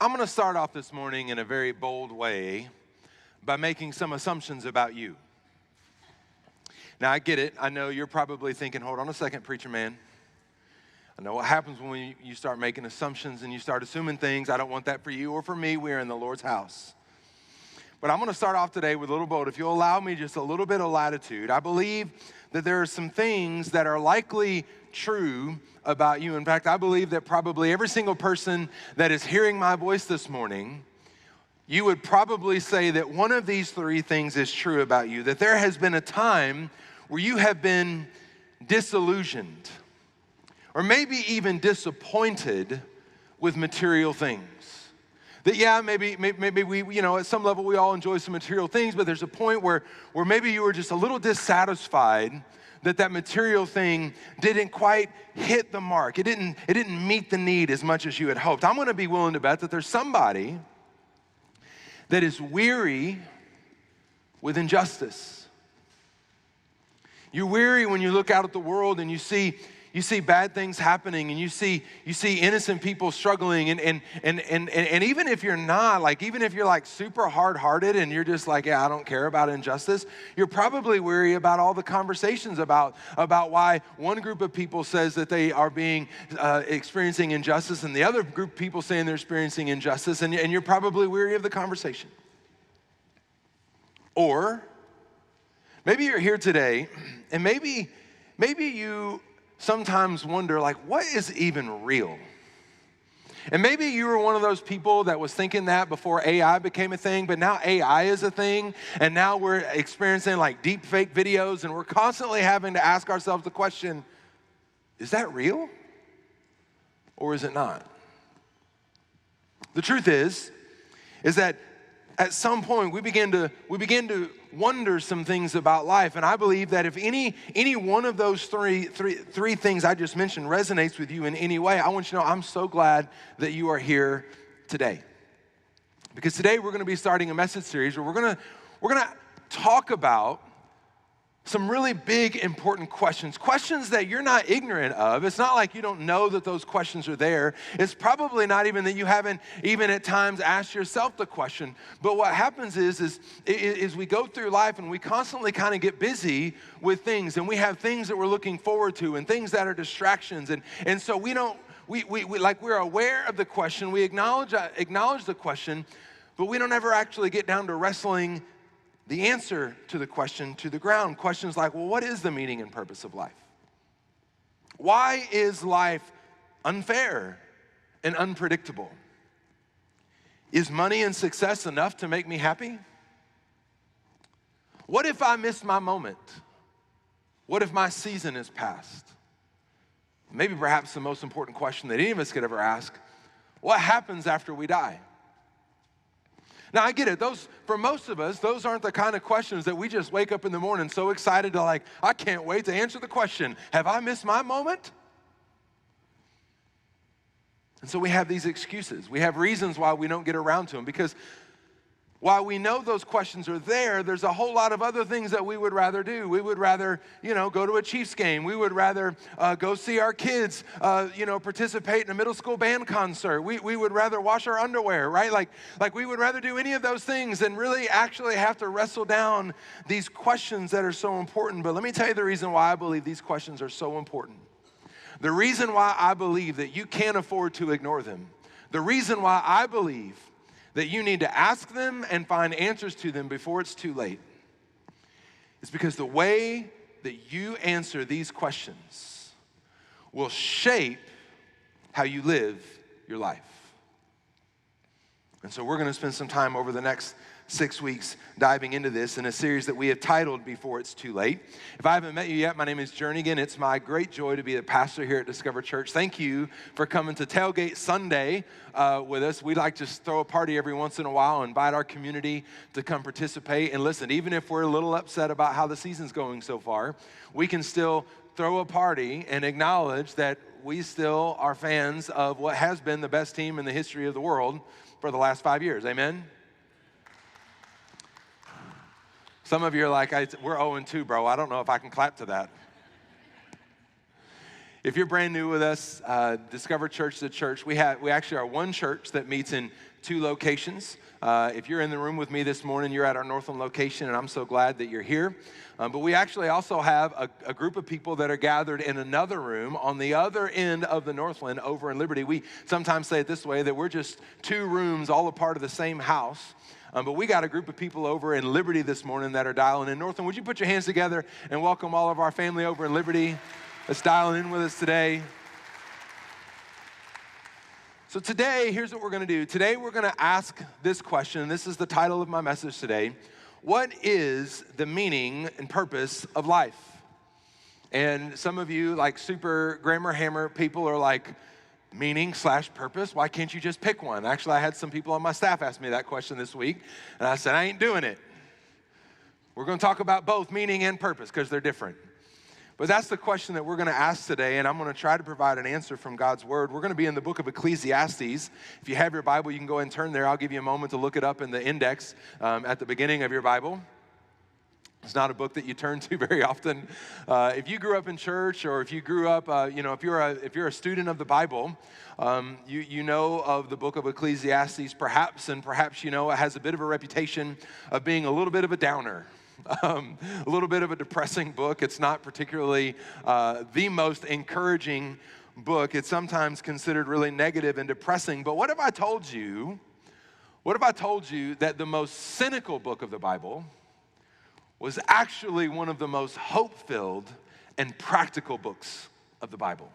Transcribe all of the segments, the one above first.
I'm going to start off this morning in a very bold way by making some assumptions about you. Now, I get it. I know you're probably thinking, hold on a second, preacher man. I know what happens when you start making assumptions and you start assuming things. I don't want that for you or for me. We're in the Lord's house. But I'm going to start off today with a little bold. If you'll allow me just a little bit of latitude, I believe that there are some things that are likely true about you. In fact, I believe that probably every single person that is hearing my voice this morning, you would probably say that one of these three things is true about you, that there has been a time where you have been disillusioned or maybe even disappointed with material things. That maybe we, at some level we all enjoy some material things, but there's a point where maybe you were just a little dissatisfied that material thing didn't quite hit the mark. It didn't meet the need as much as you had hoped. I'm going to be willing to bet that there's somebody that is weary with injustice. You're weary when you look out at the world and you see bad things happening, and you see innocent people struggling, and even if you're not, even if you're super hard-hearted and you're just I don't care about injustice, you're probably weary about all the conversations about why one group of people says that they are experiencing injustice, and the other group of people saying they're experiencing injustice, and you're probably weary of the conversation. Or maybe you're here today, and maybe you sometimes wonder, what is even real? And maybe you were one of those people that was thinking that before AI became a thing, but now AI is a thing, and now we're experiencing deep fake videos, and we're constantly having to ask ourselves the question, is that real? Or is it not? The truth is that at some point we begin to wonder some things about life, and I believe that if any one of those three things I just mentioned resonates with you in any way, I want you to know I'm so glad that you are here today. Because today we're going to be starting a message series where we're going to talk about some really big, important questions that you're not ignorant of. It's not like you don't know that those questions are there. It's probably not even that you haven't even at times asked yourself the question. But what happens is we go through life and we constantly kind of get busy with things, and we have things that we're looking forward to and things that are distractions. And so we're aware of the question, we acknowledge the question, but we don't ever actually get down to wrestling the answer to the question to the ground. Questions like, well, what is the meaning and purpose of life? Why is life unfair and unpredictable? Is money and success enough to make me happy? What if I miss my moment? What if my season is past? Maybe perhaps the most important question that any of us could ever ask, what happens after we die? Now, I get it. For most of us, those aren't the kind of questions that we just wake up in the morning so excited to I can't wait to answer the question, have I missed my moment? And so we have these excuses. We have reasons why we don't get around to them, because while we know those questions are there, there's a whole lot of other things that we would rather do. We would rather, go to a Chiefs game. We would rather go see our kids, participate in a middle school band concert. We would rather wash our underwear, right? Like we would rather do any of those things than really actually have to wrestle down these questions that are so important. But let me tell you the reason why I believe these questions are so important. The reason why I believe that you can't afford to ignore them. The reason why I believe that you need to ask them and find answers to them before it's too late. It's because the way that you answer these questions will shape how you live your life. And so we're going to spend some time over the next 6 weeks diving into this in a series that we have titled Before It's Too Late. If I haven't met you yet, my name is Jernigan. It's my great joy to be the pastor here at Discover Church. Thank you for coming to Tailgate Sunday with us. We like to just throw a party every once in a while and invite our community to come participate. And listen, even if we're a little upset about how the season's going so far, we can still throw a party and acknowledge that we still are fans of what has been the best team in the history of the world for the last 5 years. Amen? Some of you are like, we're 0-2, bro. I don't know if I can clap to that. If you're brand new with us, Discover Church is a church. We actually are one church that meets in 2 locations. If you're in the room with me this morning, you're at our Northland location, and I'm so glad that you're here. But we actually also have a group of people that are gathered in another room on the other end of the Northland over in Liberty. We sometimes say it this way, that we're just 2 rooms all a part of the same house. But we got a group of people over in Liberty this morning that are dialing in. Northland, would you put your hands together and welcome all of our family over in Liberty that's dialing in with us today? So today, here's what we're going to do. Today, we're going to ask this question. This is the title of my message today. What is the meaning and purpose of life? And some of you, like super grammar hammer people, are like, meaning/purpose? Why can't you just pick one? Actually, I had some people on my staff ask me that question this week, and I said, I ain't doing it. We're going to talk about both meaning and purpose because they're different. But that's the question that we're going to ask today, and I'm going to try to provide an answer from God's Word. We're going to be in the book of Ecclesiastes. If you have your Bible, you can go and turn there. I'll give you a moment to look it up in the index at the beginning of your Bible. It's not a book that you turn to very often. If you grew up in church, or if you grew up, if you're a student of the Bible, you know of the book of Ecclesiastes, perhaps you know it has a bit of a reputation of being a little bit of a downer. A little bit of a depressing book. It's not particularly the most encouraging book. It's sometimes considered really negative and depressing. But what if I told you that the most cynical book of the Bible was actually one of the most hope-filled and practical books of the Bible?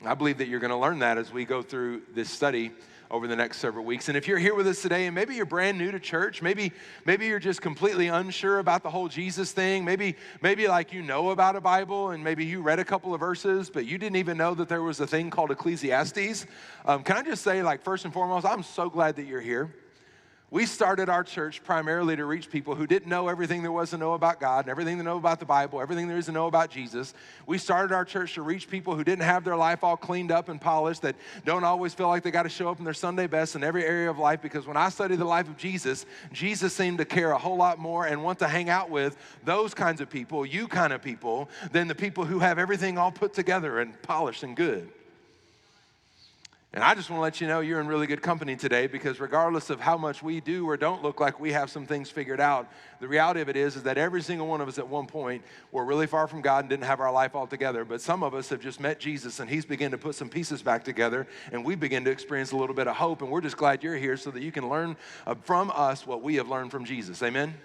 I believe that you're going to learn that as we go through this study over the next several weeks. And if you're here with us today, and maybe you're brand new to church, maybe you're just completely unsure about the whole Jesus thing, maybe like you know about a Bible, and maybe you read a couple of verses, but you didn't even know that there was a thing called Ecclesiastes. Can I just say, like, first and foremost, I'm so glad that you're here. We started our church primarily to reach people who didn't know everything there was to know about God and everything to know about the Bible, everything there is to know about Jesus. We started our church to reach people who didn't have their life all cleaned up and polished, that don't always feel like they got to show up in their Sunday best in every area of life, because when I studied the life of Jesus, Jesus seemed to care a whole lot more and want to hang out with those kinds of people, you kind of people, than the people who have everything all put together and polished and good. And I just want to let you know you're in really good company today, because regardless of how much we do or don't look like we have some things figured out, the reality of it is that every single one of us at one point were really far from God and didn't have our life all together. But some of us have just met Jesus, and he's begun to put some pieces back together, and we begin to experience a little bit of hope. And we're just glad you're here so that you can learn from us what we have learned from Jesus. Amen?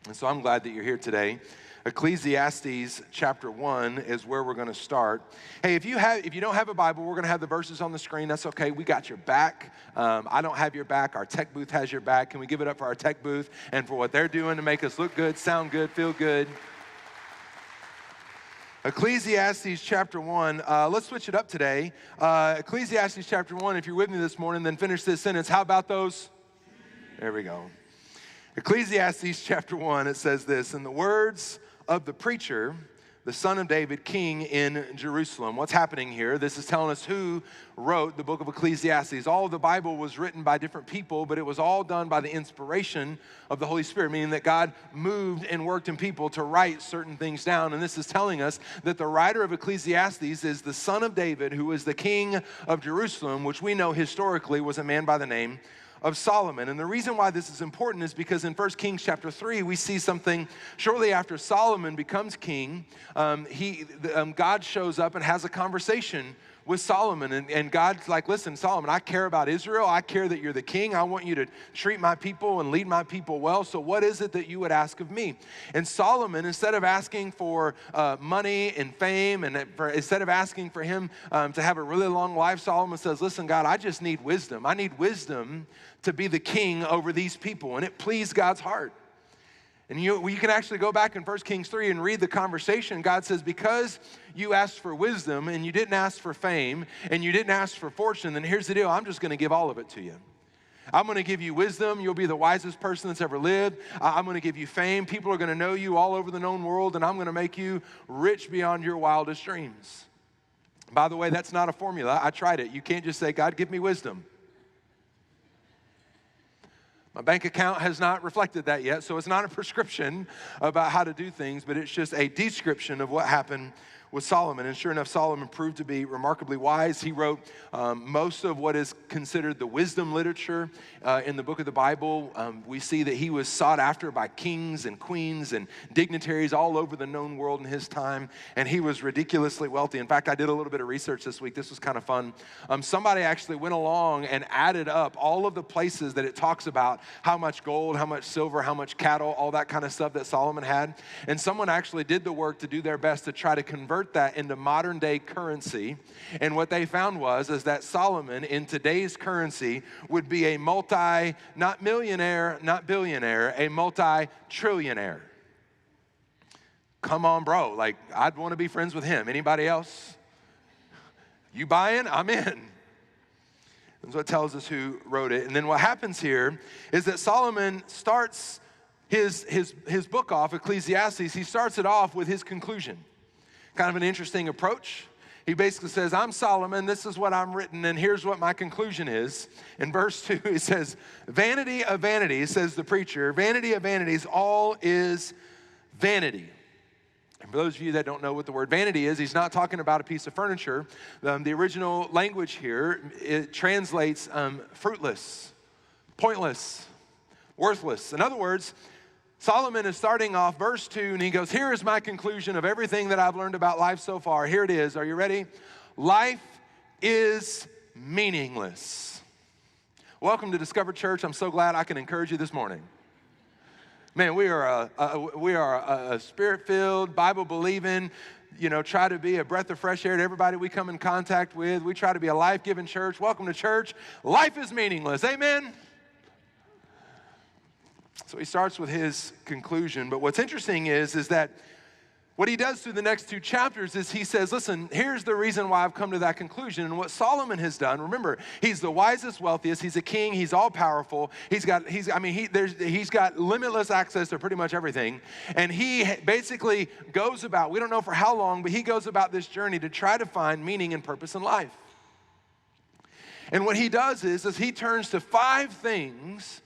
And so I'm glad that you're here today. Ecclesiastes chapter 1 is where we're going to start. Hey, if you don't have a Bible, we're going to have the verses on the screen. That's okay. We got your back. I don't have your back. Our tech booth has your back. Can we give it up for our tech booth and for what they're doing to make us look good, sound good, feel good? Ecclesiastes chapter 1. Let's switch it up today. Ecclesiastes chapter 1, if you're with me this morning, then finish this sentence. How about those? There we go. Ecclesiastes chapter 1, it says this, "In the words of the preacher, the son of David, king in Jerusalem." What's happening here? This is telling us who wrote the book of Ecclesiastes. All of the Bible was written by different people, but it was all done by the inspiration of the Holy Spirit, meaning that God moved and worked in people to write certain things down. And this is telling us that the writer of Ecclesiastes is the son of David, who is the king of Jerusalem, which we know historically was a man by the name of Solomon. And the reason why this is important is because in 1 Kings chapter 3, we see something shortly after Solomon becomes king. God shows up and has a conversation with Solomon. And God's like, listen, Solomon, I care about Israel. I care that you're the king. I want you to treat my people and lead my people well. So what is it that you would ask of me? And Solomon, instead of asking for money and fame, and instead of asking for him to have a really long life, Solomon says, listen, God, I just need wisdom. I need wisdom to be the king over these people. And it pleased God's heart. And you can actually go back in 1 Kings 3 and read the conversation. God says, because you asked for wisdom and you didn't ask for fame and you didn't ask for fortune, then here's the deal. I'm just going to give all of it to you. I'm going to give you wisdom. You'll be the wisest person that's ever lived. I'm going to give you fame. People are going to know you all over the known world, and I'm going to make you rich beyond your wildest dreams. By the way, that's not a formula. I tried it. You can't just say, God, give me wisdom. My bank account has not reflected that yet, so it's not a prescription about how to do things, but it's just a description of what happened with Solomon. And sure enough, Solomon proved to be remarkably wise. He wrote most of what is considered the wisdom literature in the book of the Bible. We see that he was sought after by kings and queens and dignitaries all over the known world in his time. And he was ridiculously wealthy. In fact, I did a little bit of research this week. This was kind of fun. Somebody actually went along and added up all of the places that it talks about how much gold, how much silver, how much cattle, all that kind of stuff that Solomon had. And someone actually did the work to do their best to try to convert that into modern day currency. And what they found was that Solomon in today's currency would be a not millionaire, not billionaire, a multi-trillionaire. Come on, bro. Like, I'd want to be friends with him. Anybody else? You buying? I'm in. That's what tells us who wrote it. And then what happens here is that Solomon starts his book off, Ecclesiastes, he starts it off with his conclusion. Kind of an interesting approach. He basically says, I'm Solomon, this is what I'm written, and here's what my conclusion is. In verse 2, he says, vanity of vanities, says the preacher, vanity of vanities, all is vanity. And for those of you that don't know what the word vanity is, he's not talking about a piece of furniture. The original language here, it translates fruitless, pointless, worthless. In other words, Solomon is starting off verse 2, and he goes, here is my conclusion of everything that I've learned about life so far. Here it is. Are you ready? Life is meaningless. Welcome to Discover Church. I'm so glad I can encourage you this morning. Man, we are a spirit-filled, Bible-believing, try to be a breath of fresh air to everybody we come in contact with. We try to be a life-giving church. Welcome to church. Life is meaningless. Amen? So he starts with his conclusion. But what's interesting is that what he does through the next 2 chapters is he says, listen, here's the reason why I've come to that conclusion. And what Solomon has done, remember, he's the wisest, wealthiest, he's a king, he's all powerful, he's got limitless access to pretty much everything. And he basically goes about, we don't know for how long, but he goes about this journey to try to find meaning and purpose in life. And what he does is he turns to 5 things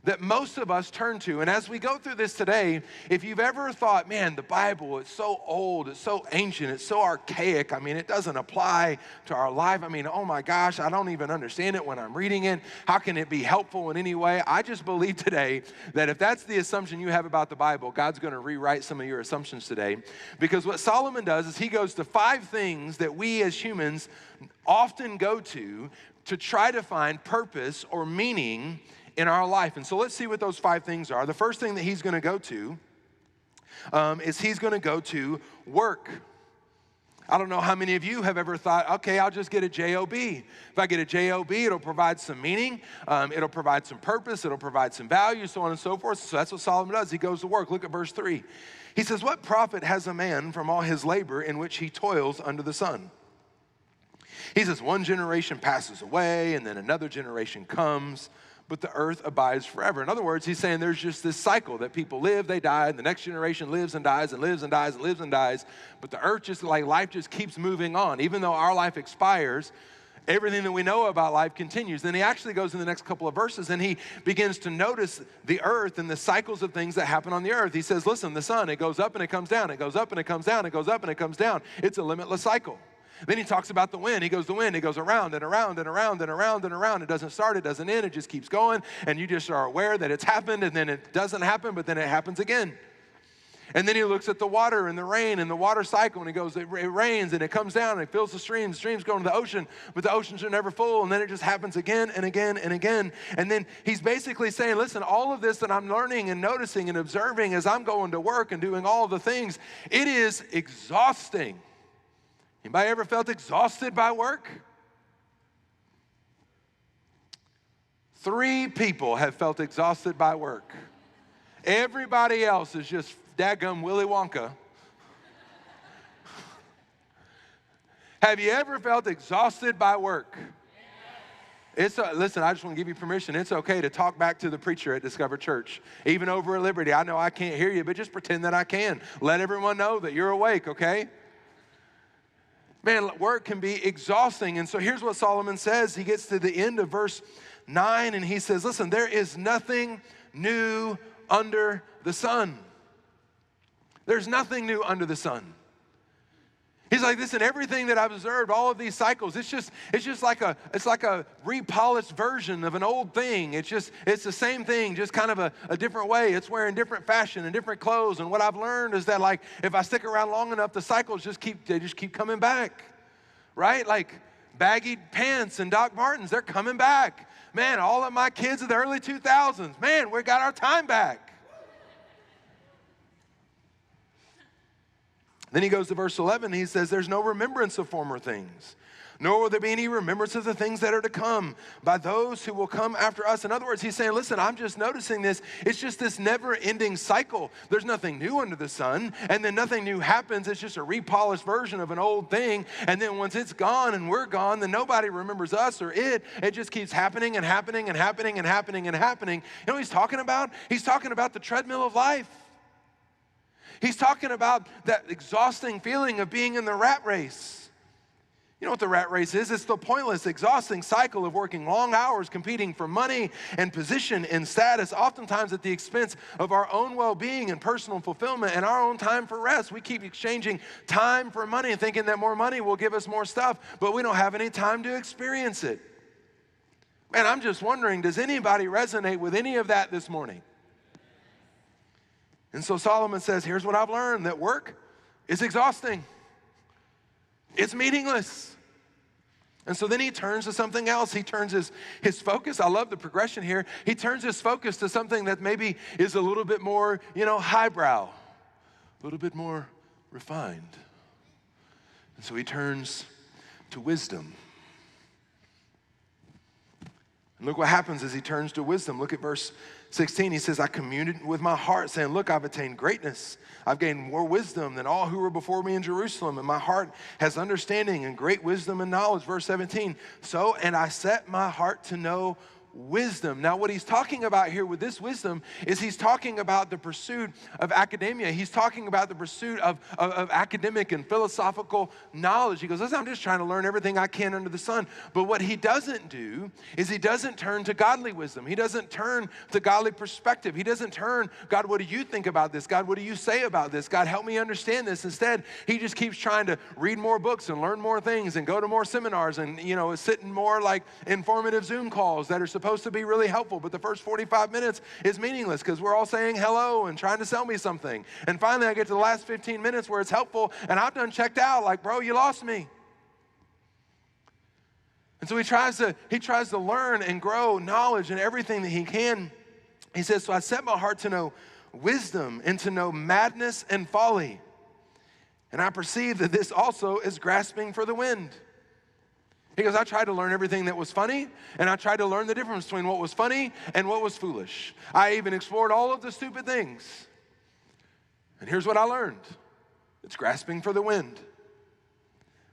that most of us turn to. And as we go through this today, if you've ever thought, man, the Bible, it's so old, it's so ancient, it's so archaic, it doesn't apply to our life. Oh my gosh, I don't even understand it when I'm reading it. How can it be helpful in any way? I just believe today that if that's the assumption you have about the Bible, God's going to rewrite some of your assumptions today. Because what Solomon does is he goes to 5 things that we as humans often go to try to find purpose or meaning in our life. And so let's see what those 5 things are. The first thing that he's going to go to is he's going to go to work. I don't know how many of you have ever thought, okay, I'll just get a job. If I get a job, it'll provide some meaning, it'll provide some purpose, it'll provide some value, so on and so forth. So that's what Solomon does. He goes to work. Look at verse 3. He says, what profit has a man from all his labor in which he toils under the sun? He says, one generation passes away, and then another generation comes, but the earth abides forever. In other words, he's saying there's just this cycle that people live, they die, and the next generation lives and dies and lives and dies and lives and dies. But the earth just like life just keeps moving on. Even though our life expires, everything that we know about life continues. Then he actually goes in the next couple of verses and he begins to notice the earth and the cycles of things that happen on the earth. He says, listen, the sun, it goes up and it comes down. It goes up and it comes down. It goes up and it comes down. It's a limitless cycle. Then he talks about the wind. He goes, the wind, it goes around and around and around and around and around. It doesn't start, it doesn't end, it just keeps going. And you just are aware that it's happened and then it doesn't happen, but then it happens again. And then he looks at the water and the rain and the water cycle, and he goes, it rains and it comes down and it fills the streams go into the ocean, but the oceans are never full, and then it just happens again and again and again. And then he's basically saying, listen, all of this that I'm learning and noticing and observing as I'm going to work and doing all the things, it is exhausting. Anybody ever felt exhausted by work? 3 people have felt exhausted by work. Everybody else is just dadgum Willy Wonka. Have you ever felt exhausted by work? Listen, I just want to give you permission. It's okay to talk back to the preacher at Discover Church, even over at Liberty. I know I can't hear you, but just pretend that I can. Let everyone know that you're awake, okay? Man, work can be exhausting. And so here's what Solomon says. He gets to the end of verse 9 and he says, listen, there is nothing new under the sun. There's nothing new under the sun. He's like, listen, everything that I've observed, all of these cycles, it's just like a repolished version of an old thing. It's the same thing, just kind of a different way. It's wearing different fashion and different clothes. And what I've learned is that, like, if I stick around long enough, the cycles just keep coming back, right? Like baggy pants and Doc Martens, they're coming back. Man, all of my kids of the early 2000s, man, we got our time back. Then he goes to verse 11. He says, there's no remembrance of former things, nor will there be any remembrance of the things that are to come by those who will come after us. In other words, he's saying, listen, I'm just noticing this. It's just this never-ending cycle. There's nothing new under the sun, and then nothing new happens. It's just a repolished version of an old thing. And then once it's gone and we're gone, then nobody remembers us or it. It just keeps happening and happening and happening and happening and happening. You know what he's talking about? He's talking about the treadmill of life. He's talking about that exhausting feeling of being in the rat race. You know what the rat race is? It's the pointless, exhausting cycle of working long hours, competing for money and position and status, oftentimes at the expense of our own well-being and personal fulfillment and our own time for rest. We keep exchanging time for money and thinking that more money will give us more stuff, but we don't have any time to experience it. Man, I'm just wondering, does anybody resonate with any of that this morning? And so Solomon says, here's what I've learned, that work is exhausting. It's meaningless. And so then he turns to something else. He turns his focus. I love the progression here. He turns his focus to something that maybe is a little bit more, highbrow, a little bit more refined. And so he turns to wisdom. And look what happens as he turns to wisdom. Look at verse 16, he says, I communed with my heart, saying, look, I've attained greatness. I've gained more wisdom than all who were before me in Jerusalem, and my heart has understanding and great wisdom and knowledge. Verse 17, and I set my heart to know wisdom. Now, what he's talking about here with this wisdom is he's talking about the pursuit of academia. He's talking about the pursuit of academic and philosophical knowledge. He goes, listen, I'm just trying to learn everything I can under the sun. But what he doesn't do is he doesn't turn to godly wisdom. He doesn't turn to godly perspective. He doesn't turn, God, what do you think about this? God, what do you say about this? God, help me understand this. Instead, he just keeps trying to read more books and learn more things and go to more seminars and, sit in more like informative Zoom calls that are supposed to be really helpful, but the first 45 minutes is meaningless because we're all saying hello and trying to sell me something. And finally, I get to the last 15 minutes where it's helpful, and I've done checked out, like, bro, you lost me. And so he tries to learn and grow knowledge in everything that he can. He says, so I set my heart to know wisdom and to know madness and folly. And I perceive that this also is grasping for the wind. He goes, I tried to learn everything that was funny, and I tried to learn the difference between what was funny and what was foolish. I even explored all of the stupid things. And here's what I learned. It's grasping for the wind.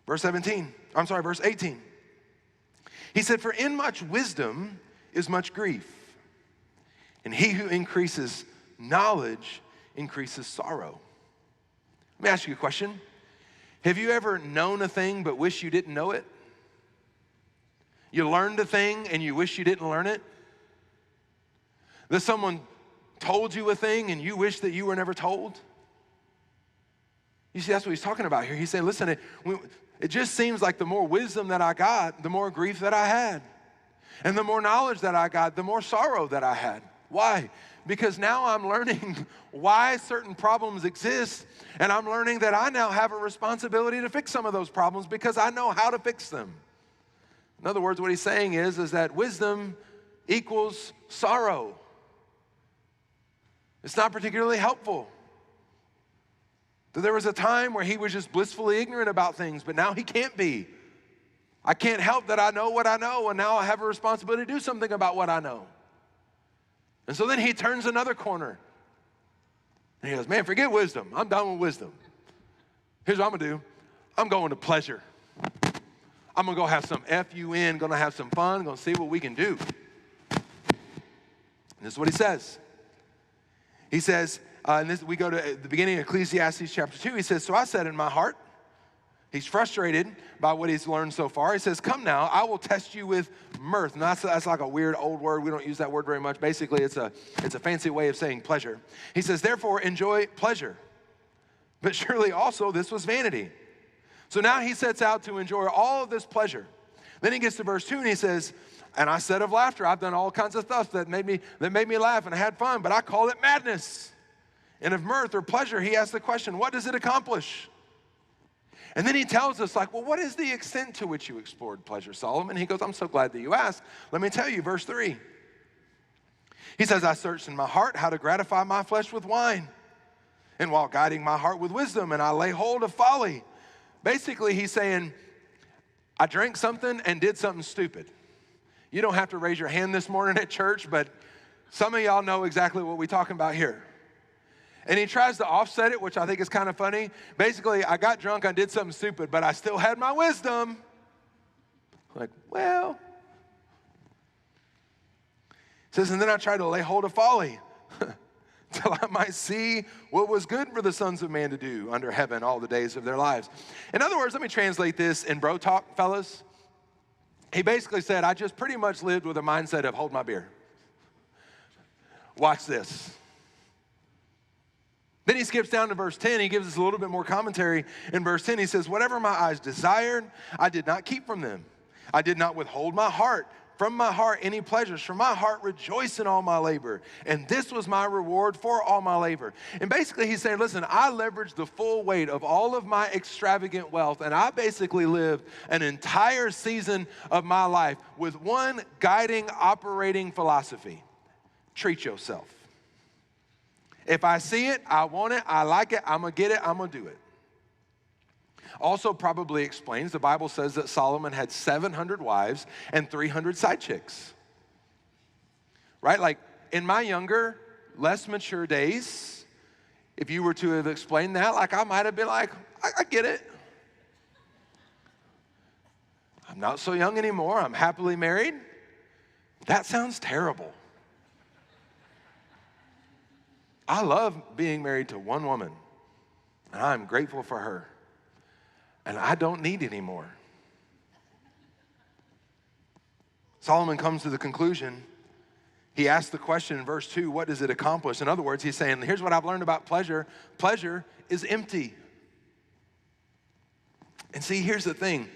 Verse 18. He said, for in much wisdom is much grief, and he who increases knowledge increases sorrow. Let me ask you a question. Have you ever known a thing but wish you didn't know it? You learned a thing and you wish you didn't learn it? That someone told you a thing and you wish that you were never told? You see, that's what he's talking about here. He's saying, listen, it just seems like the more wisdom that I got, the more grief that I had. And the more knowledge that I got, the more sorrow that I had. Why? Because now I'm learning why certain problems exist, and I'm learning that I now have a responsibility to fix some of those problems because I know how to fix them. In other words, what he's saying is that wisdom equals sorrow. It's not particularly helpful. There was a time where he was just blissfully ignorant about things, but now he can't be. I can't help that I know what I know, and now I have a responsibility to do something about what I know. And so then he turns another corner. And he goes, man, forget wisdom. I'm done with wisdom. Here's what I'm going to do. I'm going to pleasure. I'm going to go have some fun, going to have some fun, going to see what we can do. And this is what he says. He says, we go to the beginning of Ecclesiastes chapter 2. He says, so I said in my heart, he's frustrated by what he's learned so far. He says, come now, I will test you with mirth. Now, that's like a weird old word. We don't use that word very much. Basically, it's a fancy way of saying pleasure. He says, therefore, enjoy pleasure. But surely also this was vanity. So now he sets out to enjoy all of this pleasure. Then he gets to verse 2 and he says, and I said of laughter, I've done all kinds of stuff that made me laugh and I had fun, but I call it madness. And of mirth or pleasure, he asks the question, what does it accomplish? And then he tells us, like, well, what is the extent to which you explored pleasure, Solomon? He goes, I'm so glad that you asked. Let me tell you, verse 3. He says, I searched in my heart how to gratify my flesh with wine, and while guiding my heart with wisdom, and I lay hold of folly. Basically, he's saying, I drank something and did something stupid. You don't have to raise your hand this morning at church, but some of y'all know exactly what we're talking about here. And he tries to offset it, which I think is kind of funny. Basically, I got drunk, I did something stupid, but I still had my wisdom. Like, well. It says, and then I tried to lay hold of folly, till I might see what was good for the sons of man to do under heaven all the days of their lives. In other words, let me translate this in bro talk, fellas. He basically said, I just pretty much lived with a mindset of hold my beer. Watch this. Then he skips down to verse 10. He gives us a little bit more commentary. In verse 10, he says, whatever my eyes desired, I did not keep from them. I did not withhold from my heart any pleasures, for my heart rejoiced in all my labor, and this was my reward for all my labor. And basically he's saying, listen, I leveraged the full weight of all of my extravagant wealth, and I basically lived an entire season of my life with one guiding, operating philosophy: treat yourself. If I see it, I want it, I like it, I'm gonna get it, I'm gonna do it. Also probably explains, the Bible says that Solomon had 700 wives and 300 side chicks. Right? Like in my younger, less mature days, if you were to have explained that, like I might have been like, I get it. I'm not so young anymore, I'm happily married. That sounds terrible. I love being married to one woman, and I'm grateful for her, and I don't need any more. Solomon comes to the conclusion. He asks the question in verse 2, what does it accomplish? In other words, he's saying, here's what I've learned about pleasure. Pleasure is empty. And see, here's the thing.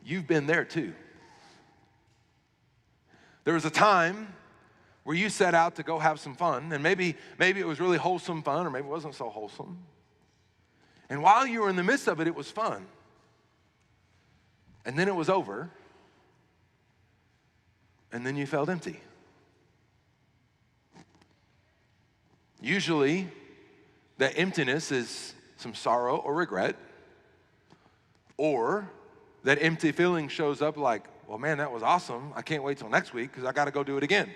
You've been there too. There was a time where you set out to go have some fun, and maybe it was really wholesome fun, or maybe it wasn't so wholesome. And while you were in the midst of it, it was fun. And then it was over, and then you felt empty. Usually, that emptiness is some sorrow or regret, or that empty feeling shows up like, well, man, that was awesome. I can't wait till next week because I got to go do it again.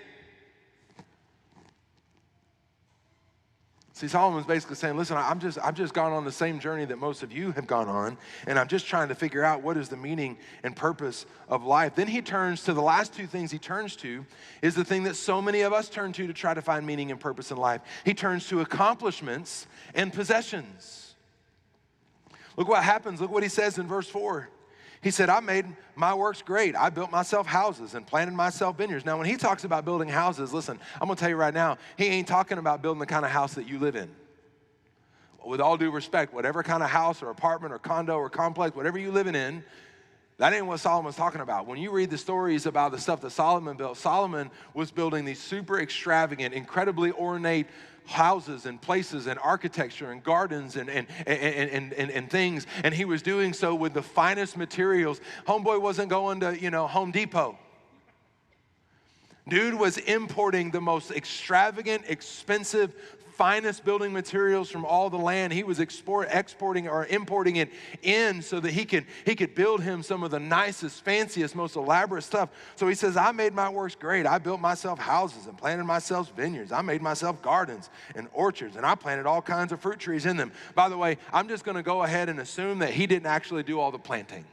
See, Solomon's basically saying, listen, I've just gone on the same journey that most of you have gone on, and I'm just trying to figure out what is the meaning and purpose of life. Then he turns to the last two things he turns to is the thing that so many of us turn to try to find meaning and purpose in life. He turns to accomplishments and possessions. Look what happens. Look what he says in verse 4. He said, I made my works great. I built myself houses and planted myself vineyards. Now, when he talks about building houses, listen, I'm going to tell you right now, he ain't talking about building the kind of house that you live in. With all due respect, whatever kind of house or apartment or condo or complex, whatever you living in, that ain't what Solomon's talking about. When you read the stories about the stuff that Solomon built, Solomon was building these super extravagant, incredibly ornate houses and places and architecture and gardens and things, and he was doing so with the finest materials. Homeboy wasn't going to, Home Depot. Dude was importing the most extravagant, expensive, finest building materials from all the land. He was exporting or importing it in so that he could build him some of the nicest, fanciest, most elaborate stuff. So he says, I made my works great. I built myself houses and planted myself vineyards. I made myself gardens and orchards, and I planted all kinds of fruit trees in them. By the way, I'm just going to go ahead and assume that he didn't actually do all the planting.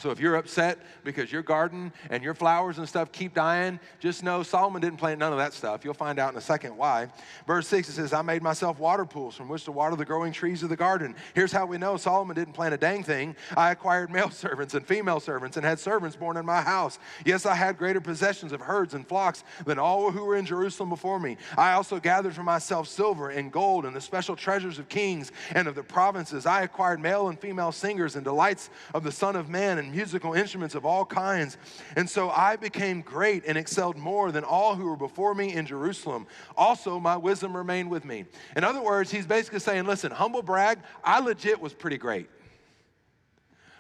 So if you're upset because your garden and your flowers and stuff keep dying, just know Solomon didn't plant none of that stuff. You'll find out in a second why. Verse 6, it says, I made myself water pools from which to water the growing trees of the garden. Here's how we know Solomon didn't plant a dang thing. I acquired male servants and female servants and had servants born in my house. Yes, I had greater possessions of herds and flocks than all who were in Jerusalem before me. I also gathered for myself silver and gold and the special treasures of kings and of the provinces. I acquired male and female singers and delights of the Son of Man and musical instruments of all kinds. And so I became great and excelled more than all who were before me in Jerusalem. Also, my wisdom remained with me. In other words, he's basically saying, listen, humble brag, I legit was pretty great.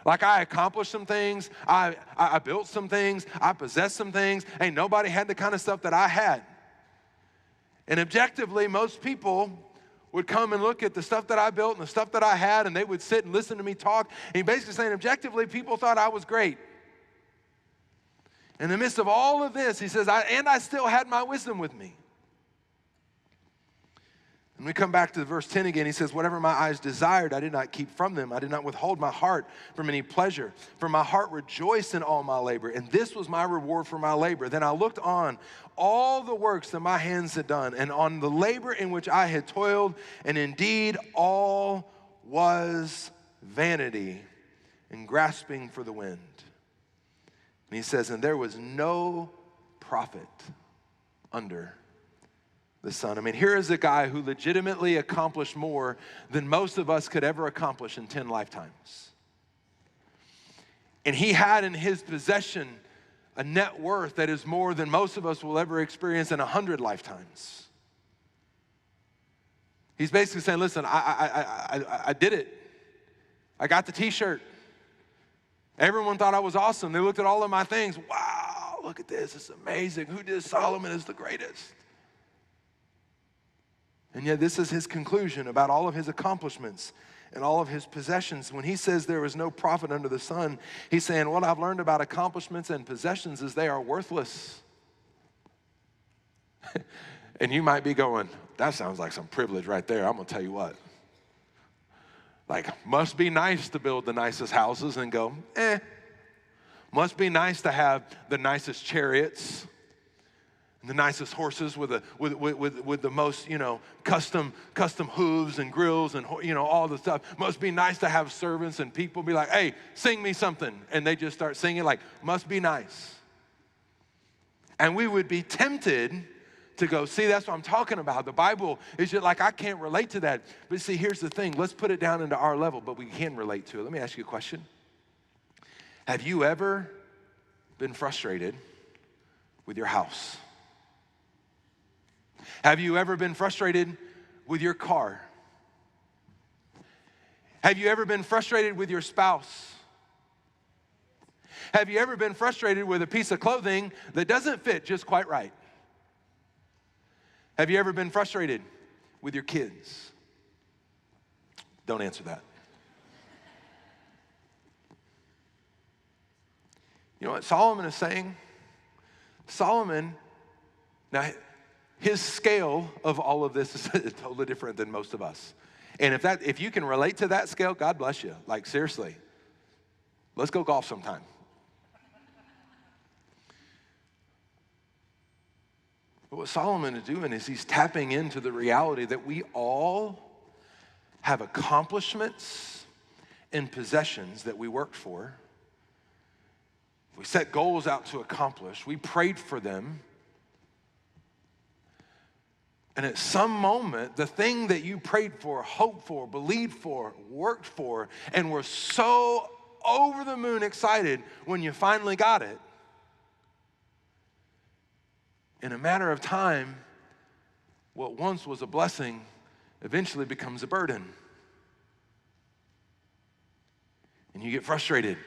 Like I accomplished some things, I built some things, I possessed some things. Ain't nobody had the kind of stuff that I had. And objectively, most people would come and look at the stuff that I built and the stuff that I had, and they would sit and listen to me talk. And he basically saying, objectively, people thought I was great. In the midst of all of this, he says, I still had my wisdom with me. And we come back to verse 10 again. He says, whatever my eyes desired, I did not keep from them. I did not withhold my heart from any pleasure. For my heart rejoiced in all my labor, and this was my reward for my labor. Then I looked on all the works that my hands had done, and on the labor in which I had toiled, and indeed all was vanity and grasping for the wind. And he says, and there was no profit under the sun. I mean, here is a guy who legitimately accomplished more than most of us could ever accomplish in 10 lifetimes. And he had in his possession a net worth that is more than most of us will ever experience in 100 lifetimes. He's basically saying, listen, I did it. I got the t-shirt. Everyone thought I was awesome. They looked at all of my things. Wow, look at this. It's amazing. Who did Solomon is the greatest. And yet this is his conclusion about all of his accomplishments and all of his possessions. When he says there is no profit under the sun, he's saying, what I've learned about accomplishments and possessions is they are worthless. And you might be going, that sounds like some privilege right there. I'm going to tell you what. Like, must be nice to build the nicest houses, and go, Must be nice to have the nicest chariots, and the nicest horses with the most, custom hooves and grills and, all the stuff. Must be nice to have servants and people be like, hey, sing me something. And they just start singing like, must be nice. And we would be tempted to go, see, that's what I'm talking about. The Bible is just like, I can't relate to that. But see, here's the thing. Let's put it down into our level, but we can relate to it. Let me ask you a question. Have you ever been frustrated with your house? Have you ever been frustrated with your car? Have you ever been frustrated with your spouse? Have you ever been frustrated with a piece of clothing that doesn't fit just quite right? Have you ever been frustrated with your kids? Don't answer that. You know what Solomon is saying? Solomon, now his scale of all of this is totally different than most of us. And if you can relate to that scale, God bless you. Like, seriously, let's go golf sometime. But what Solomon is doing is he's tapping into the reality that we all have accomplishments and possessions that we worked for. We set goals out to accomplish. We prayed for them. And at some moment, the thing that you prayed for, hoped for, believed for, worked for, and were so over the moon excited when you finally got it, in a matter of time, what once was a blessing eventually becomes a burden. And you get frustrated,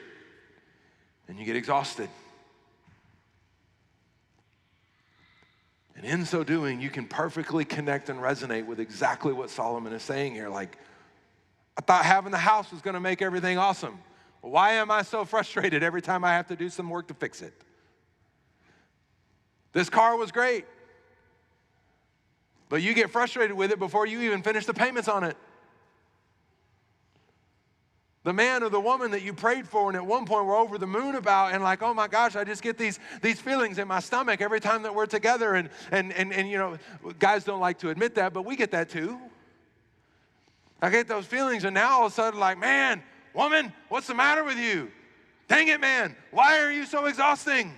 and you get exhausted. And in so doing, you can perfectly connect and resonate with exactly what Solomon is saying here. Like, I thought having the house was going to make everything awesome. Well, why am I so frustrated every time I have to do some work to fix it? This car was great, but you get frustrated with it before you even finish the payments on it. The man or the woman that you prayed for and at one point were over the moon about and like, oh my gosh, I just get these feelings in my stomach every time that we're together. And you know, guys don't like to admit that, but we get that too. I get those feelings and now all of a sudden like, man, woman, what's the matter with you? Dang it, man, why are you so exhausting?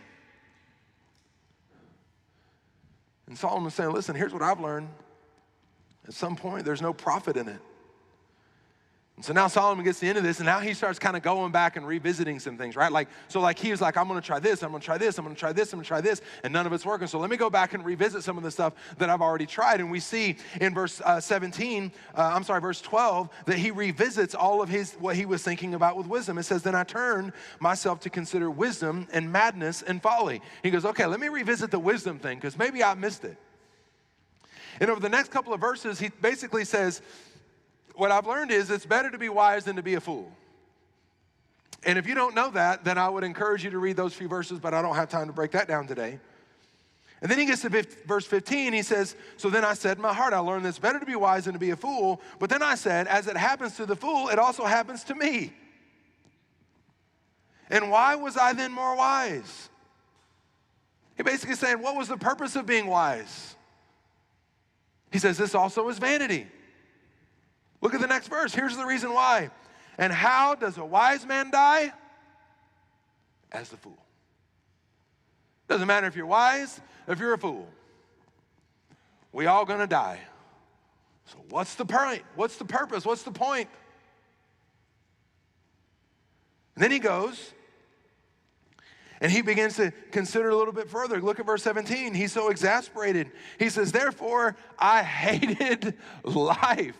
And Solomon's saying, listen, here's what I've learned. At some point, there's no profit in it. And so now Solomon gets to the end of this, and now he starts kind of going back and revisiting some things, right? Like, so like he was like, I'm going to try this, I'm going to try this, I'm going to try this, I'm going to try this, and none of it's working. So let me go back and revisit some of the stuff that I've already tried. And we see in verse 12, that he revisits all of what he was thinking about with wisdom. It says, then I turned myself to consider wisdom and madness and folly. He goes, okay, let me revisit the wisdom thing, because maybe I missed it. And over the next couple of verses, he basically says, what I've learned is it's better to be wise than to be a fool. And if you don't know that, then I would encourage you to read those few verses, but I don't have time to break that down today. And then he gets to verse 15, he says, so then I said in my heart, I learned it's better to be wise than to be a fool. But then I said, as it happens to the fool, it also happens to me. And why was I then more wise? He basically saying, what was the purpose of being wise? He says, this also is vanity. Look at the next verse. Here's the reason why. And how does a wise man die? As the fool. Doesn't matter if you're wise, if you're a fool. We all gonna die. So what's the point? What's the purpose? What's the point? And then he goes, and he begins to consider a little bit further. Look at verse 17. He's so exasperated. He says, therefore, I hated life,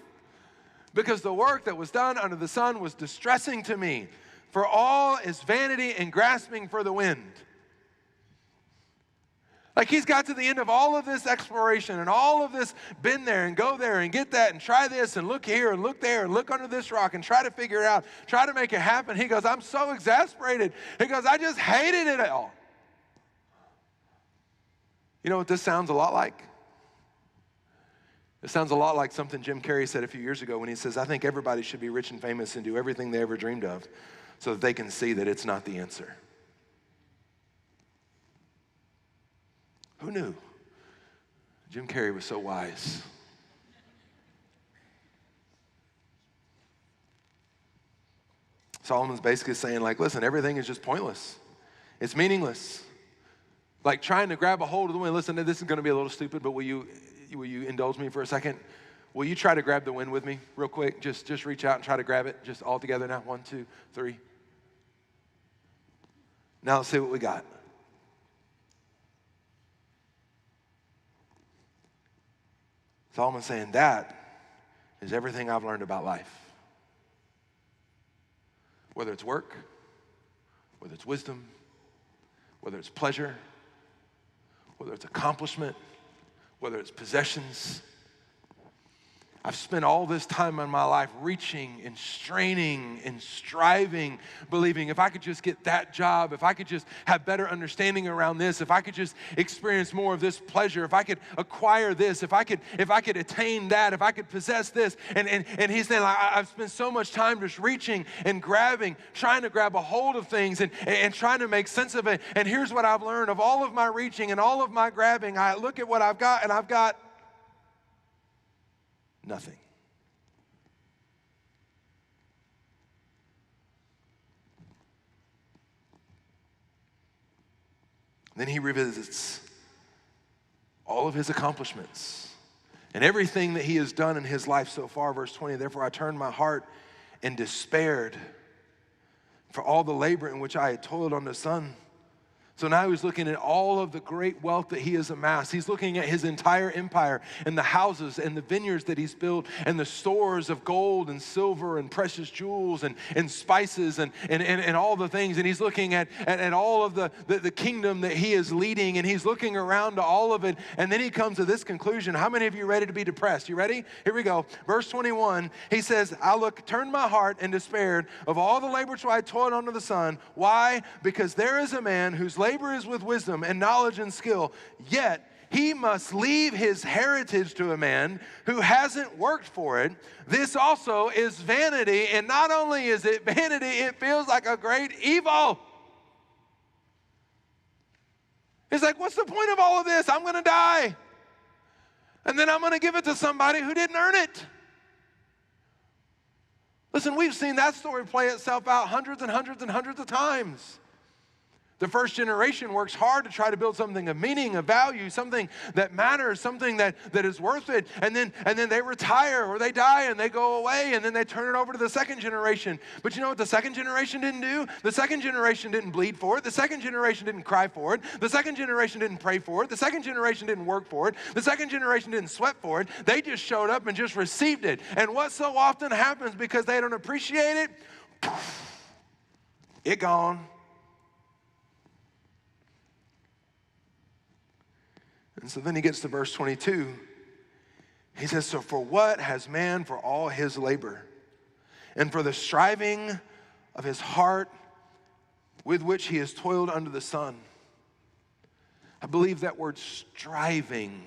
because the work that was done under the sun was distressing to me. For all is vanity and grasping for the wind. Like he's got to the end of all of this exploration and all of this, been there and go there and get that and try this and look here and look there and look under this rock and try to figure it out, try to make it happen. He goes, I'm so exasperated. He goes, I just hated it all. You know what this sounds a lot like? It sounds a lot like something Jim Carrey said a few years ago when he says, I think everybody should be rich and famous and do everything they ever dreamed of so that they can see that it's not the answer. Who knew? Jim Carrey was so wise. Solomon's basically saying, like, listen, everything is just pointless. It's meaningless. Like trying to grab a hold of the wind. Listen, this is going to be a little stupid, but will you indulge me for a second? Will you try to grab the wind with me real quick? Just reach out and try to grab it. Just all together now. 1, 2, 3. Now let's see what we got. Solomon's saying that is everything I've learned about life. Whether it's work, whether it's wisdom, whether it's pleasure, whether it's accomplishment, whether it's possessions. I've spent all this time in my life reaching and straining and striving, believing if I could just get that job, if I could just have better understanding around this, if I could just experience more of this pleasure, if I could acquire this, if I could attain that, if I could possess this. And he's saying, like, I've spent so much time just reaching and grabbing, trying to grab a hold of things and trying to make sense of it. And here's what I've learned of all of my reaching and all of my grabbing. I look at what I've got, and I've got nothing. Then he revisits all of his accomplishments and everything that he has done in his life so far. Verse 20, therefore I turned my heart and despaired for all the labor in which I had toiled under the sun. So now he's looking at all of the great wealth that he has amassed. He's looking at his entire empire and the houses and the vineyards that he's built and the stores of gold and silver and precious jewels and spices and all the things. And he's looking at all of the kingdom that he is leading, and he's looking around to all of it. And then he comes to this conclusion. How many of you are ready to be depressed? You ready? Here we go. Verse 21, he says, turned my heart and despaired of all the labor which I toiled under the sun. Why? Because there is a man whose labor is with wisdom and knowledge and skill, yet he must leave his heritage to a man who hasn't worked for it. This also is vanity, and not only is it vanity, it feels like a great evil. It's like, what's the point of all of this? I'm going to die, and then I'm going to give it to somebody who didn't earn it. Listen, we've seen that story play itself out hundreds and hundreds and hundreds of times. The first generation works hard to try to build something of meaning, of value, something that matters, something that is worth it. And then they retire or they die and they go away, and then they turn it over to the second generation. But you know what the second generation didn't do? The second generation didn't bleed for it. The second generation didn't cry for it. The second generation didn't pray for it. The second generation didn't work for it. The second generation didn't sweat for it. They just showed up and just received it. And what so often happens because they don't appreciate it, it gone. And so then he gets to verse 22. He says, so for what has man for all his labor, and for the striving of his heart with which he has toiled under the sun? I believe that word striving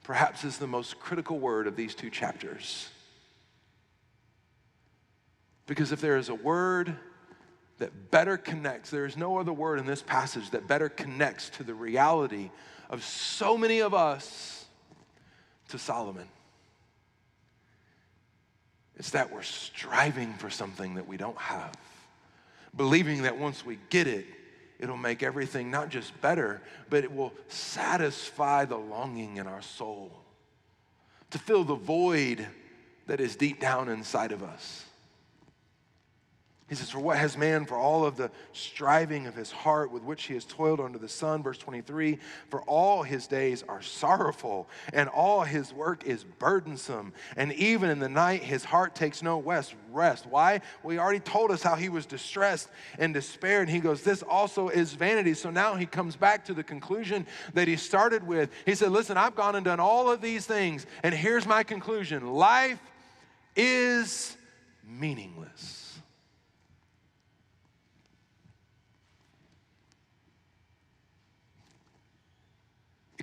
perhaps is the most critical word of these two chapters. Because if there is a word that better connects, there is no other word in this passage that better connects to the reality of so many of us to Solomon. It's that we're striving for something that we don't have, believing that once we get it, it'll make everything not just better, but it will satisfy the longing in our soul, to fill the void that is deep down inside of us. He says, for what has man for all of the striving of his heart with which he has toiled under the sun? Verse 23, for all his days are sorrowful, and all his work is burdensome. And even in the night, his heart takes no rest. Why? Well, he already told us how he was distressed and despaired. And he goes, this also is vanity. So now he comes back to the conclusion that he started with. He said, listen, I've gone and done all of these things, and here's my conclusion. Life is meaningless.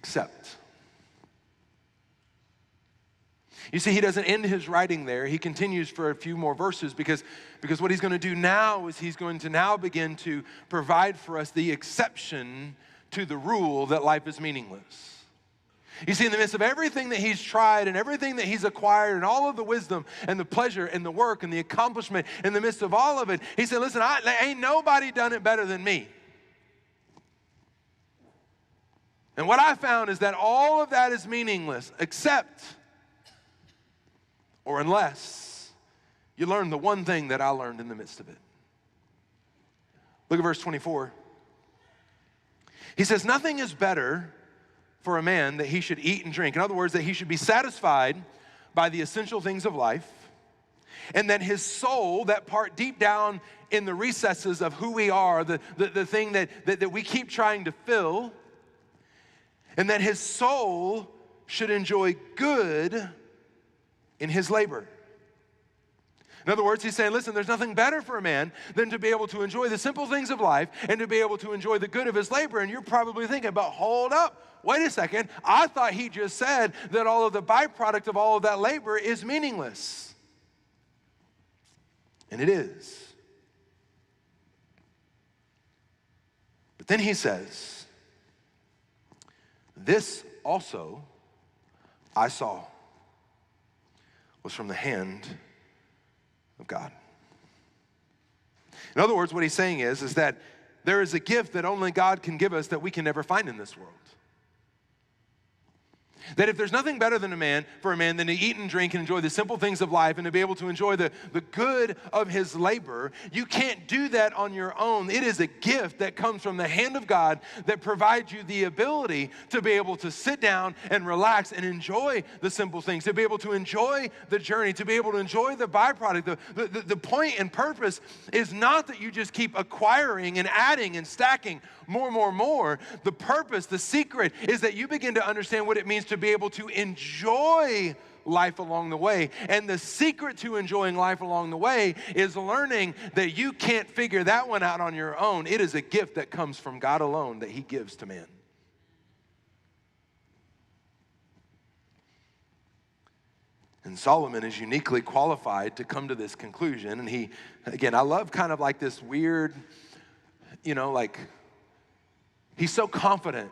Except. You see, he doesn't end his writing there. He continues for a few more verses because what he's going to do now is he's going to now begin to provide for us the exception to the rule that life is meaningless. You see, in the midst of everything that he's tried and everything that he's acquired and all of the wisdom and the pleasure and the work and the accomplishment, in the midst of all of it, he said, listen, ain't nobody done it better than me. And what I found is that all of that is meaningless except, or unless, you learn the one thing that I learned in the midst of it. Look at verse 24. He says, nothing is better for a man that he should eat and drink. In other words, that he should be satisfied by the essential things of life, and that his soul, that part deep down in the recesses of who we are, the thing that we keep trying to fill, and that his soul should enjoy good in his labor. In other words, he's saying, listen, there's nothing better for a man than to be able to enjoy the simple things of life and to be able to enjoy the good of his labor. And you're probably thinking, but hold up, wait a second. I thought he just said that all of the byproduct of all of that labor is meaningless. And it is. But then he says, this also I saw was from the hand of God. In other words, what he's saying is that there is a gift that only God can give us that we can never find in this world. That if there's nothing better than for a man than to eat and drink and enjoy the simple things of life and to be able to enjoy the good of his labor, you can't do that on your own. It is a gift that comes from the hand of God that provides you the ability to be able to sit down and relax and enjoy the simple things, to be able to enjoy the journey, to be able to enjoy the byproduct. The point and purpose is not that you just keep acquiring and adding and stacking more. The purpose, the secret is that you begin to understand what it means to be able to enjoy life along the way. And the secret to enjoying life along the way is learning that you can't figure that one out on your own. It is a gift that comes from God alone that he gives to man. And Solomon is uniquely qualified to come to this conclusion. And he, again, I love kind of like this weird, like he's so confident.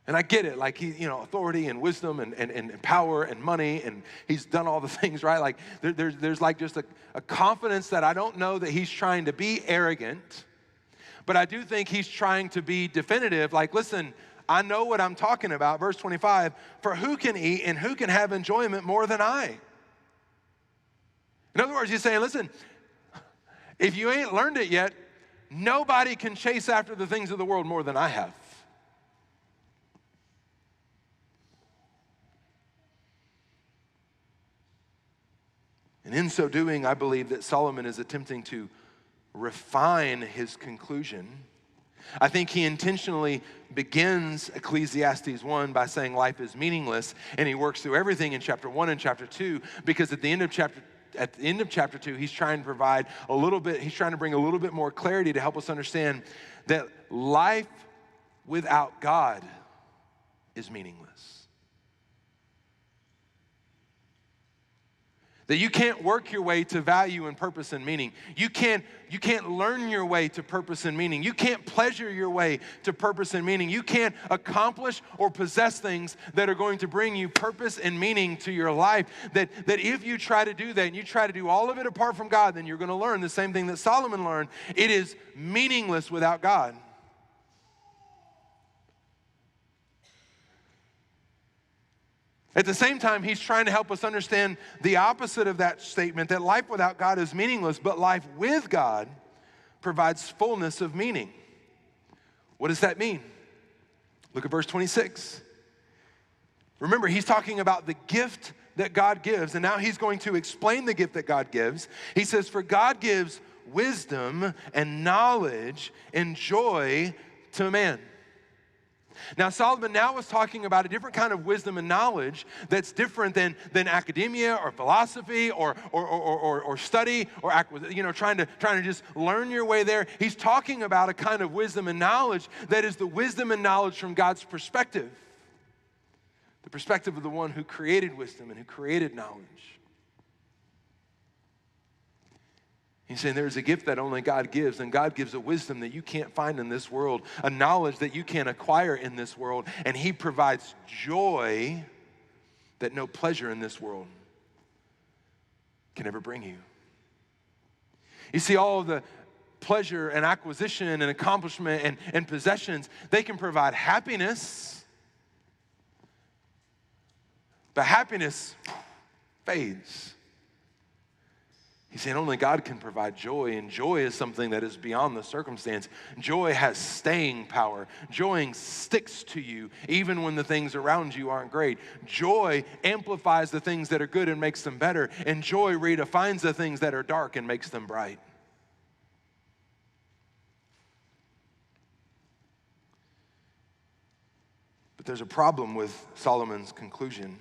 And I get it, like he, authority and wisdom and power and money, and he's done all the things, right? Like there's like just a confidence that I don't know that he's trying to be arrogant, but I do think he's trying to be definitive. Like, listen, I know what I'm talking about. Verse 25, for who can eat and who can have enjoyment more than I? In other words, he's saying, listen, if you ain't learned it yet, nobody can chase after the things of the world more than I have. And in so doing, I believe that Solomon is attempting to refine his conclusion. I think he intentionally begins Ecclesiastes 1 by saying life is meaningless, and he works through everything in chapter 1 and chapter 2, because at the end of chapter 2, he's trying to provide he's trying to bring a little bit more clarity to help us understand that life without God is meaningless. That you can't work your way to value and purpose and meaning. You can't learn your way to purpose and meaning. You can't pleasure your way to purpose and meaning. You can't accomplish or possess things that are going to bring you purpose and meaning to your life. That if you try to do that and you try to do all of it apart from God, then you're going to learn the same thing that Solomon learned. It is meaningless without God. At the same time, he's trying to help us understand the opposite of that statement, that life without God is meaningless, but life with God provides fullness of meaning. What does that mean? Look at verse 26. Remember, he's talking about the gift that God gives, and now he's going to explain the gift that God gives. He says, for God gives wisdom and knowledge and joy to man. Now, Solomon now is talking about a different kind of wisdom and knowledge that's different than academia or philosophy or study or trying to just learn your way there. He's talking about a kind of wisdom and knowledge that is the wisdom and knowledge from God's perspective, the perspective of the one who created wisdom and who created knowledge. He's saying there's a gift that only God gives, and God gives a wisdom that you can't find in this world, a knowledge that you can't acquire in this world, and he provides joy that no pleasure in this world can ever bring you. You see, all of the pleasure and acquisition and accomplishment and possessions, they can provide happiness, but happiness fades. He's saying only God can provide joy, and joy is something that is beyond the circumstance. Joy has staying power. Joy sticks to you even when the things around you aren't great. Joy amplifies the things that are good and makes them better, and joy redefines the things that are dark and makes them bright. But there's a problem with Solomon's conclusion.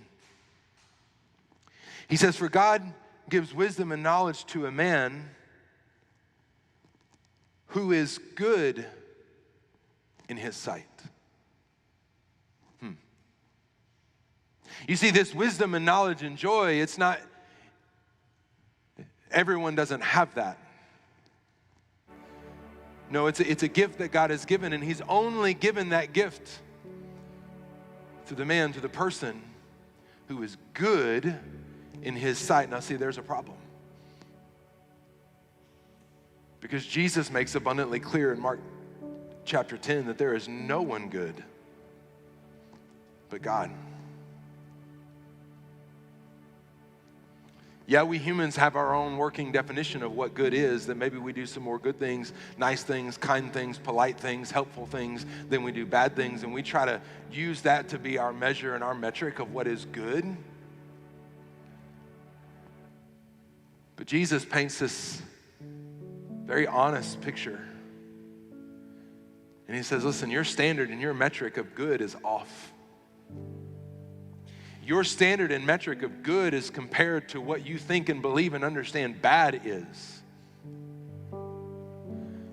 He says, for God gives wisdom and knowledge to a man who is good in his sight. You see, this wisdom and knowledge and joy, it's not, everyone doesn't have that. No, it's a gift that God has given, and he's only given that gift to the man, to the person who is good in his sight. Now see, there's a problem. Because Jesus makes abundantly clear in Mark chapter 10 that there is no one good but God. Yeah, we humans have our own working definition of what good is, that maybe we do some more good things, nice things, kind things, polite things, helpful things than we do bad things, and we try to use that to be our measure and our metric of what is good. But Jesus paints this very honest picture. And he says, listen, your standard and your metric of good is off. Your standard and metric of good is compared to what you think and believe and understand bad is.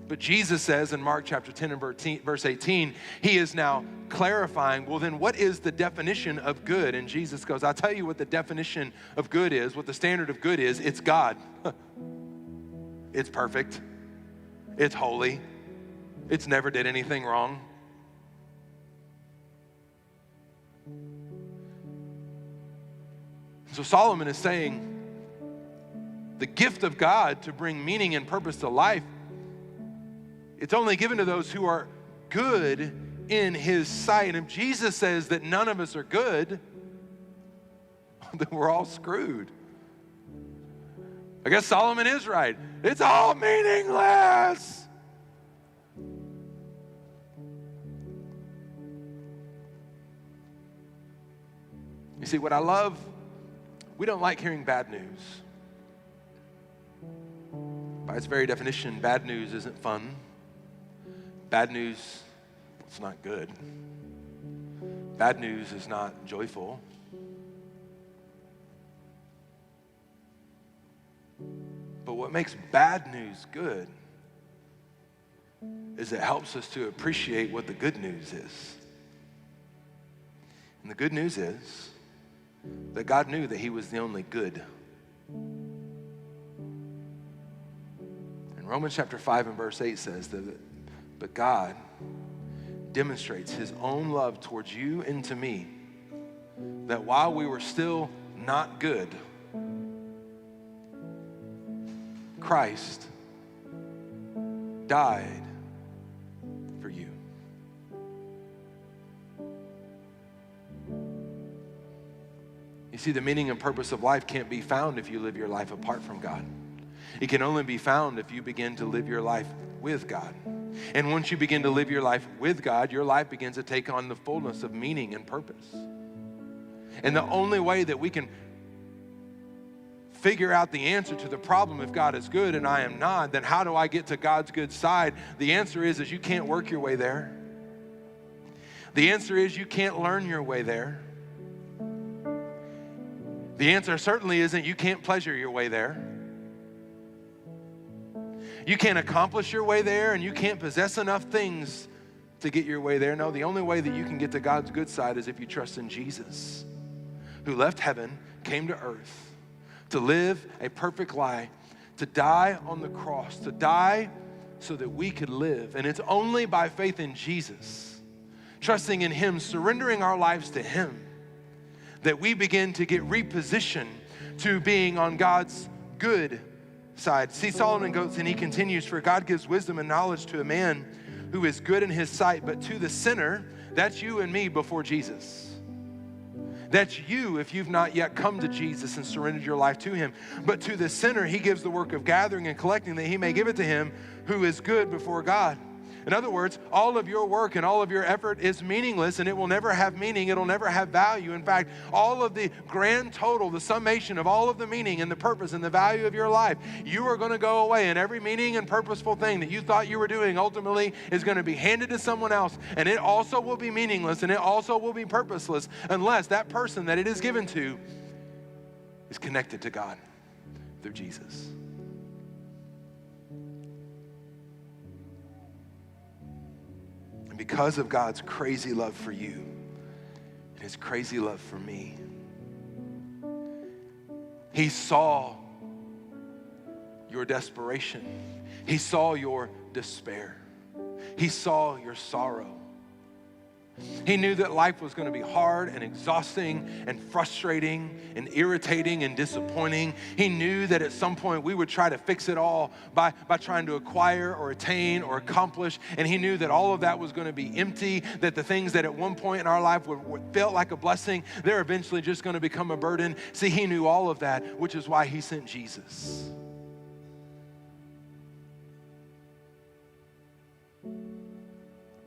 But Jesus says in Mark chapter 10 and verse 18, he is now clarifying, well then what is the definition of good? And Jesus goes, I'll tell you what the definition of good is, what the standard of good is. It's God. It's perfect. It's holy. It's never did anything wrong. So Solomon is saying the gift of God to bring meaning and purpose to life, it's only given to those who are good in his sight. And if Jesus says that none of us are good, then we're all screwed. I guess Solomon is right. It's all meaningless. You see, what I love, we don't like hearing bad news. By its very definition, bad news isn't fun. Bad news, it's not good. Bad news is not joyful. But what makes bad news good is it helps us to appreciate what the good news is. And the good news is that God knew that he was the only good. And Romans chapter 5 and verse 8 says that, but God demonstrates his own love towards you and to me, that while we were still not good, Christ died for you. You see, the meaning and purpose of life can't be found if you live your life apart from God. It can only be found if you begin to live your life with God. And once you begin to live your life with God, your life begins to take on the fullness of meaning and purpose. And the only way that we can figure out the answer to the problem, if God is good and I am not, then how do I get to God's good side? The answer is you can't work your way there. The answer is you can't learn your way there. The answer certainly isn't you can't pleasure your way there. You can't accomplish your way there, and you can't possess enough things to get your way there. No, the only way that you can get to God's good side is if you trust in Jesus, who left heaven, came to earth to live a perfect life, to die on the cross, to die so that we could live. And it's only by faith in Jesus, trusting in him, surrendering our lives to him, that we begin to get repositioned to being on God's good side. See, Solomon goes and he continues, for God gives wisdom and knowledge to a man who is good in his sight, but to the sinner, that's you and me before Jesus. That's you if you've not yet come to Jesus and surrendered your life to him. But to the sinner, he gives the work of gathering and collecting that he may give it to him who is good before God. In other words, all of your work and all of your effort is meaningless, and it will never have meaning. It'll never have value. In fact, all of the grand total, the summation of all of the meaning and the purpose and the value of your life, you are going to go away, and every meaning and purposeful thing that you thought you were doing ultimately is going to be handed to someone else, and it also will be meaningless, and it also will be purposeless unless that person that it is given to is connected to God through Jesus. Because of God's crazy love for you and his crazy love for me, he saw your desperation. He saw your despair. He saw your sorrow. He knew that life was going to be hard and exhausting and frustrating and irritating and disappointing. He knew that at some point we would try to fix it all by trying to acquire or attain or accomplish. And he knew that all of that was going to be empty, that the things that at one point in our life felt like a blessing, they're eventually just going to become a burden. See, he knew all of that, which is why he sent Jesus.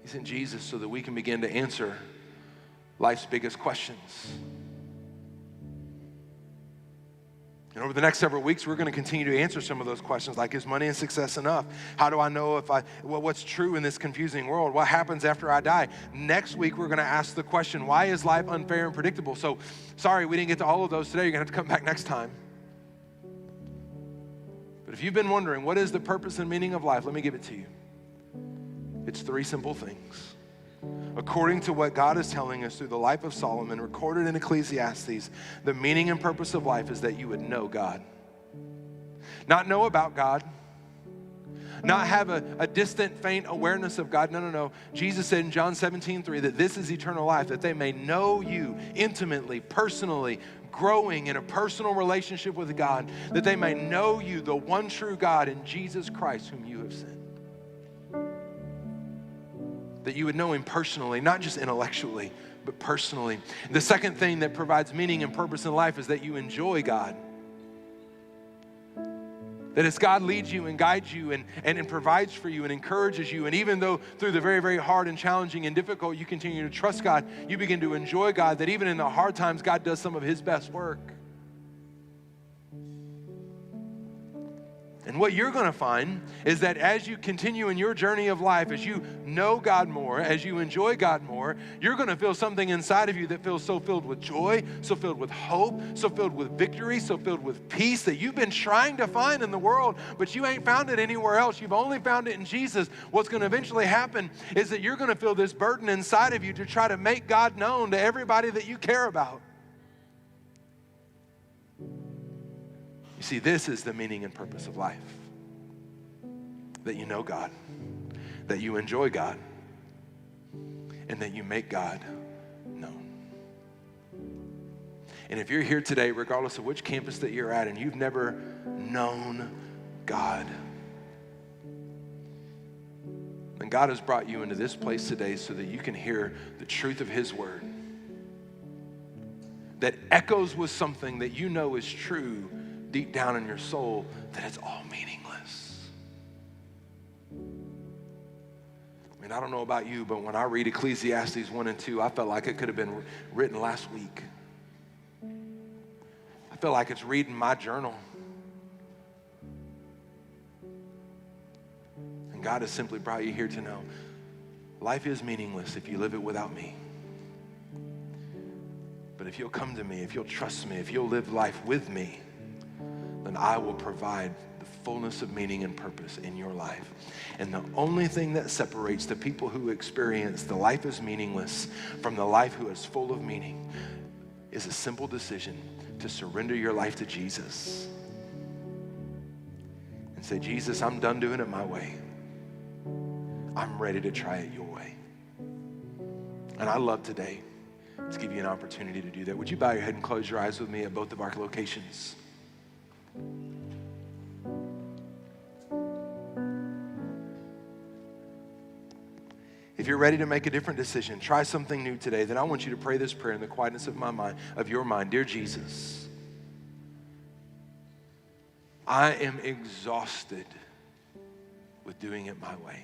He sent Jesus so that we can begin to answer life's biggest questions. And over the next several weeks, we're going to continue to answer some of those questions, like, is money and success enough? How do I know what's true in this confusing world? What happens after I die? Next week, we're going to ask the question, why is life unfair and predictable? So, sorry, we didn't get to all of those today. You're going to have to come back next time. But if you've been wondering, what is the purpose and meaning of life? Let me give it to you. It's three simple things. According to what God is telling us through the life of Solomon, recorded in Ecclesiastes, the meaning and purpose of life is that you would know God. Not know about God, not have a distant, faint awareness of God. No. Jesus said in John 17:3 that this is eternal life, that they may know you intimately, personally, growing in a personal relationship with God, that they may know you, the one true God, in Jesus Christ, whom you have sent. That you would know him personally, not just intellectually, but personally. The second thing that provides meaning and purpose in life is that you enjoy God. That as God leads you and guides you and provides for you and encourages you, and even though through the very, very hard and challenging and difficult, you continue to trust God, you begin to enjoy God, that even in the hard times, God does some of his best work. And what you're going to find is that as you continue in your journey of life, as you know God more, as you enjoy God more, you're going to feel something inside of you that feels so filled with joy, so filled with hope, so filled with victory, so filled with peace that you've been trying to find in the world, but you ain't found it anywhere else. You've only found it in Jesus. What's going to eventually happen is that you're going to feel this burden inside of you to try to make God known to everybody that you care about. You see, this is the meaning and purpose of life. That you know God, that you enjoy God, and that you make God known. And if you're here today, regardless of which campus that you're at, and you've never known God, then God has brought you into this place today so that you can hear the truth of his word that echoes with something that you know is true deep down in your soul, that it's all meaningless. I mean, I don't know about you, but when I read Ecclesiastes 1 and 2, I felt like it could have been written last week. I feel like it's reading my journal. And God has simply brought you here to know life is meaningless if you live it without me. But if you'll come to me, if you'll trust me, if you'll live life with me, then I will provide the fullness of meaning and purpose in your life. And the only thing that separates the people who experience the life is meaningless from the life who is full of meaning is a simple decision to surrender your life to Jesus and say, Jesus, I'm done doing it my way. I'm ready to try it your way. And I love today to give you an opportunity to do that. Would you bow your head and close your eyes with me at both of our locations? If you're ready to make a different decision, try something new today, then I want you to pray this prayer in the quietness of my mind, of your mind. Dear Jesus, I am exhausted with doing it my way.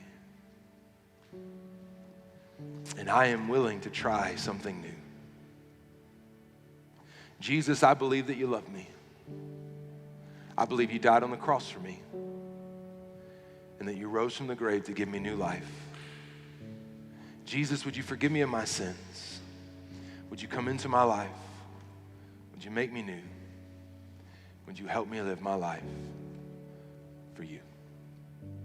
And I am willing to try something new. Jesus, I believe that you love me. I believe you died on the cross for me and that you rose from the grave to give me new life. Jesus, would you forgive me of my sins? Would you come into my life? Would you make me new? Would you help me live my life for you?